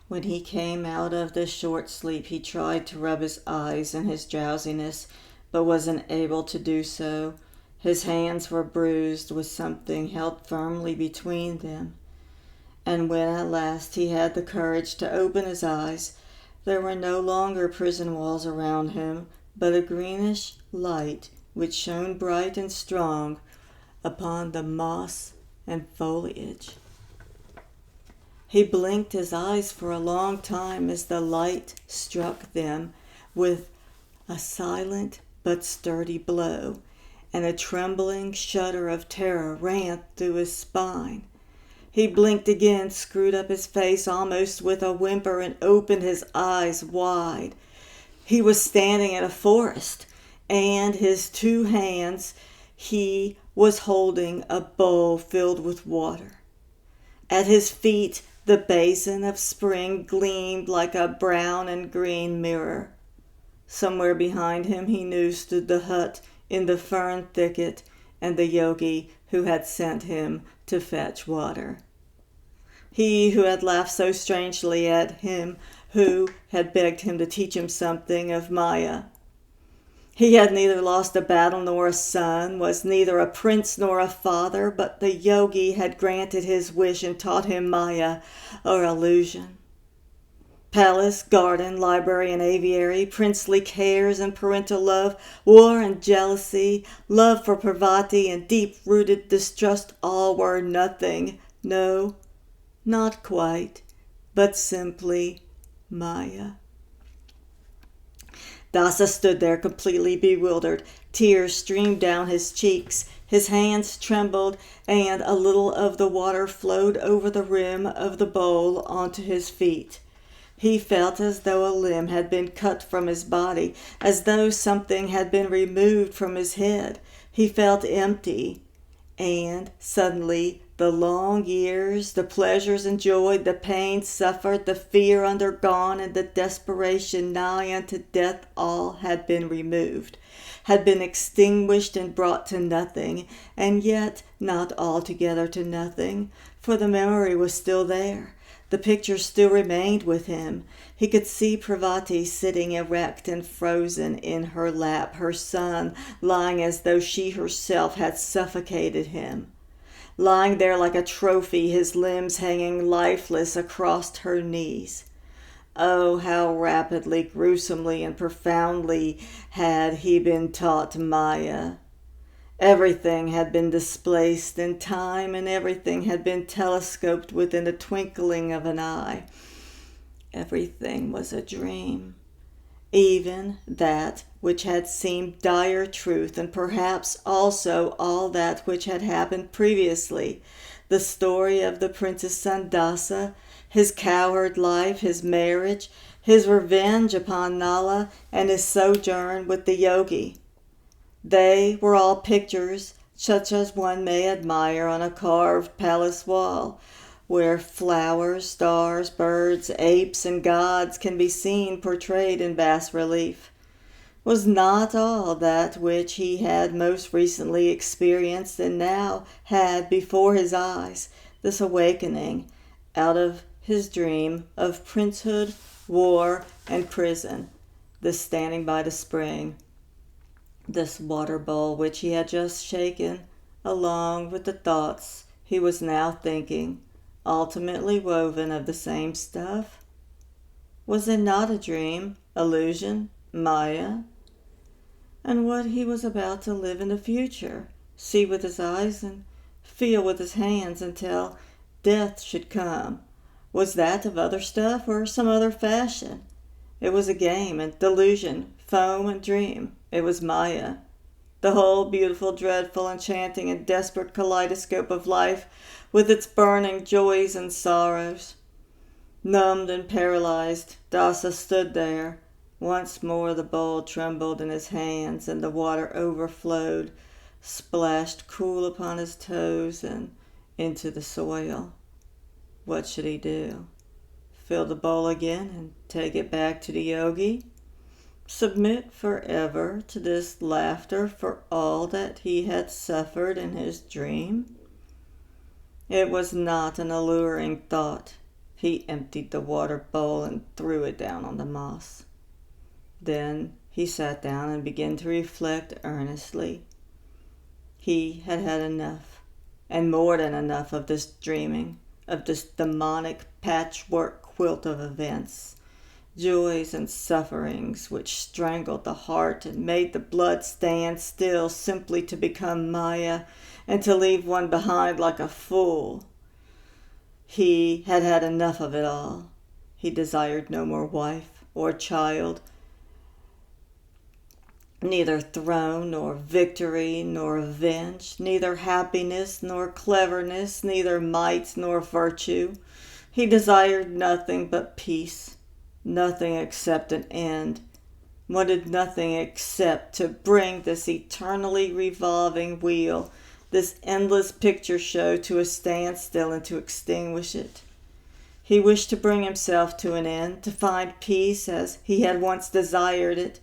When he came out of this short sleep, he tried to rub his eyes in his drowsiness, but wasn't able to do so. His hands were bruised with something held firmly between them. And when at last he had the courage to open his eyes, there were no longer prison walls around him, but a greenish light which shone bright and strong upon the moss and foliage. He blinked his eyes for a long time as the light struck them with a silent but sturdy blow, and a trembling shudder of terror ran through his spine. He blinked again, screwed up his face almost with a whimper, and opened his eyes wide. He was standing in a forest, and his two hands he was holding a bowl filled with water. At his feet the basin of spring gleamed like a brown and green mirror. Somewhere behind him he knew stood the hut in the fern thicket and the yogi who had sent him to fetch water. He who had laughed so strangely at him, who had begged him to teach him something of Maya. He had neither lost a battle nor a son, was neither a prince nor a father, but the yogi had granted his wish and taught him Maya, or illusion. Palace, garden, library, and aviary, princely cares and parental love, war and jealousy, love for Parvati and deep-rooted distrust, all were nothing. No, not quite, but simply Maya. Dasa stood there completely bewildered. Tears streamed down his cheeks. His hands trembled, and a little of the water flowed over the rim of the bowl onto his feet. He felt as though a limb had been cut from his body, as though something had been removed from his head. He felt empty, and suddenly the long years, the pleasures enjoyed, the pain suffered, the fear undergone, and the desperation nigh unto death, all had been removed, had been extinguished and brought to nothing, and yet not altogether to nothing, for the memory was still there. The picture still remained with him. He could see Parvati sitting erect and frozen in her lap, her son lying as though she herself had suffocated him. Lying there like a trophy, his limbs hanging lifeless across her knees. Oh, how rapidly, gruesomely, and profoundly had he been taught Maya. Everything had been displaced in time, and everything had been telescoped within the twinkling of an eye. Everything was a dream. Even that which had seemed dire truth, and perhaps also all that which had happened previously, the story of the prince's son Dasa, his coward life, his marriage, his revenge upon Nala, and his sojourn with the yogi. They were all pictures such as one may admire on a carved palace wall, where flowers, stars, birds, apes, and gods can be seen portrayed in bas relief. Was not all that which he had most recently experienced and now had before his eyes this awakening out of his dream of princehood, war, and prison, this standing by the spring, this water bowl which he had just shaken, along with the thoughts he was now thinking, ultimately woven of the same stuff? Was it not a dream, illusion, Maya? And what he was about to live in the future, see with his eyes and feel with his hands until death should come, was that of other stuff or some other fashion? It was a game and delusion, foam and dream. It was Maya. The whole beautiful, dreadful, enchanting, and desperate kaleidoscope of life, with its burning joys and sorrows. Numbed and paralyzed, Dasa stood there. Once more the bowl trembled in his hands, and the water overflowed, splashed cool upon his toes and into the soil. What should he do? Fill the bowl again and take it back to the yogi? Submit forever to this laughter for all that he had suffered in his dream? It was not an alluring thought. He emptied the water bowl and threw it down on the moss. Then he sat down and began to reflect earnestly. He had had enough, and more than enough of this dreaming, of this demonic patchwork quilt of events, joys and sufferings which strangled the heart and made the blood stand still simply to become Maya and to leave one behind like a fool. He had had enough of it all. He desired no more wife or child, neither throne nor victory nor revenge, neither happiness nor cleverness, neither might nor virtue. He desired nothing but peace, nothing except an end, wanted nothing except to bring this eternally revolving wheel, this endless picture show, to a standstill and to extinguish it. He wished to bring himself to an end, to find peace as he had once desired it.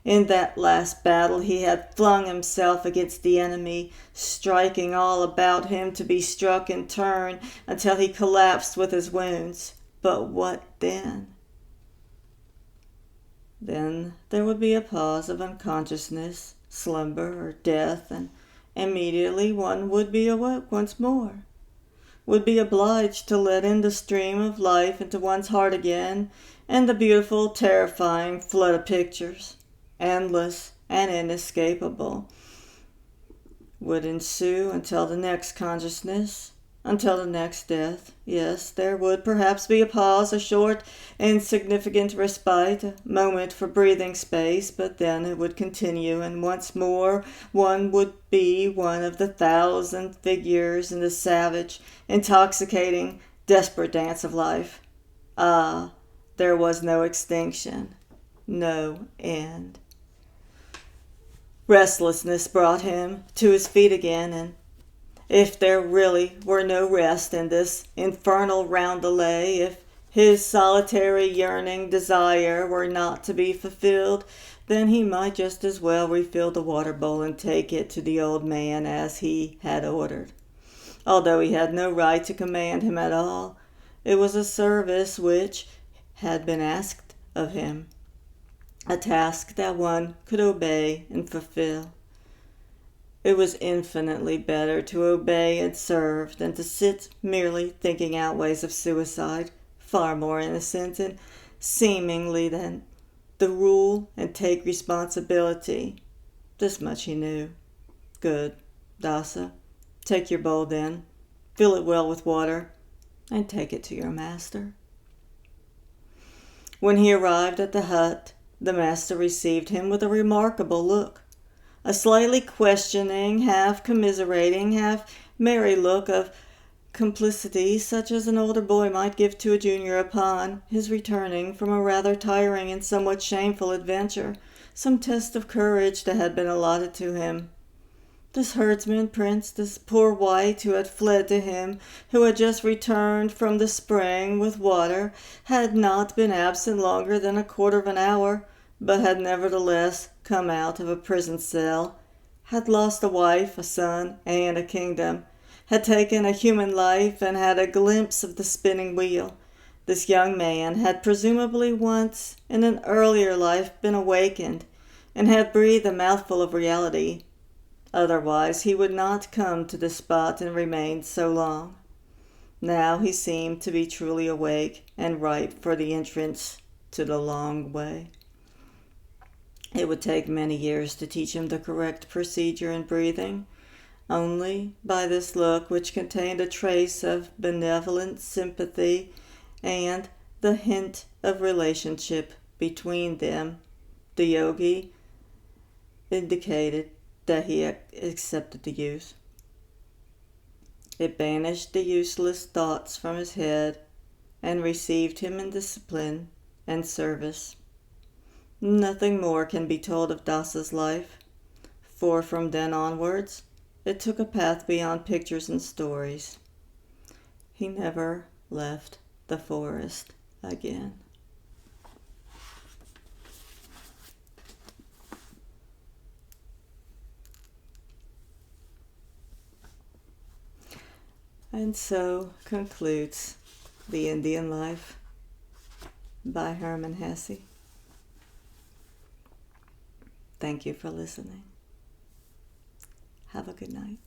In that last battle he had flung himself against the enemy, striking all about him to be struck in turn until he collapsed with his wounds. But what then? Then there would be a pause of unconsciousness, slumber, or death, and immediately one would be awoke once more, would be obliged to let in the stream of life into one's heart again, and the beautiful, terrifying flood of pictures, endless and inescapable, would ensue until the next consciousness, until the next death. Yes, there would perhaps be a pause, a short, insignificant respite, a moment for breathing space, but then it would continue, and once more one would be one of the 1,000 figures in the savage, intoxicating, desperate dance of life. Ah, there was no extinction, no end. Restlessness brought him to his feet again, and if there really were no rest in this infernal roundelay, if his solitary yearning desire were not to be fulfilled, then he might just as well refill the water bowl and take it to the old man as he had ordered. Although he had no right to command him at all, it was a service which had been asked of him, a task that one could obey and fulfill. It was infinitely better to obey and serve than to sit merely thinking out ways of suicide, far more innocent and seemingly than the rule and take responsibility. This much he knew. Good, Dasa. Take your bowl then, fill it well with water, and take it to your master. When he arrived at the hut, the master received him with a remarkable look. A slightly questioning, half commiserating, half merry look of complicity, such as an older boy might give to a junior upon his returning from a rather tiring and somewhat shameful adventure, some test of courage that had been allotted to him. This herdsman prince, this poor wight who had fled to him, who had just returned from the spring with water, had not been absent longer than a quarter of an hour, but had nevertheless come out of a prison cell, had lost a wife, a son, and a kingdom, had taken a human life, and had a glimpse of the spinning wheel. This young man had presumably once, in an earlier life, been awakened, and had breathed a mouthful of reality. Otherwise he would not come to the spot and remain so long. Now he seemed to be truly awake and ripe for the entrance to the long way. It would take many years to teach him the correct procedure in breathing. Only by this look, which contained a trace of benevolent sympathy and the hint of relationship between them, the yogi indicated that he accepted the use. It banished the useless thoughts from his head and received him in discipline and service. Nothing more can be told of Dasa's life, for from then onwards it took a path beyond pictures and stories. He never left the forest again. And so concludes The Indian Life by Hermann Hesse. Thank you for listening. Have a good night.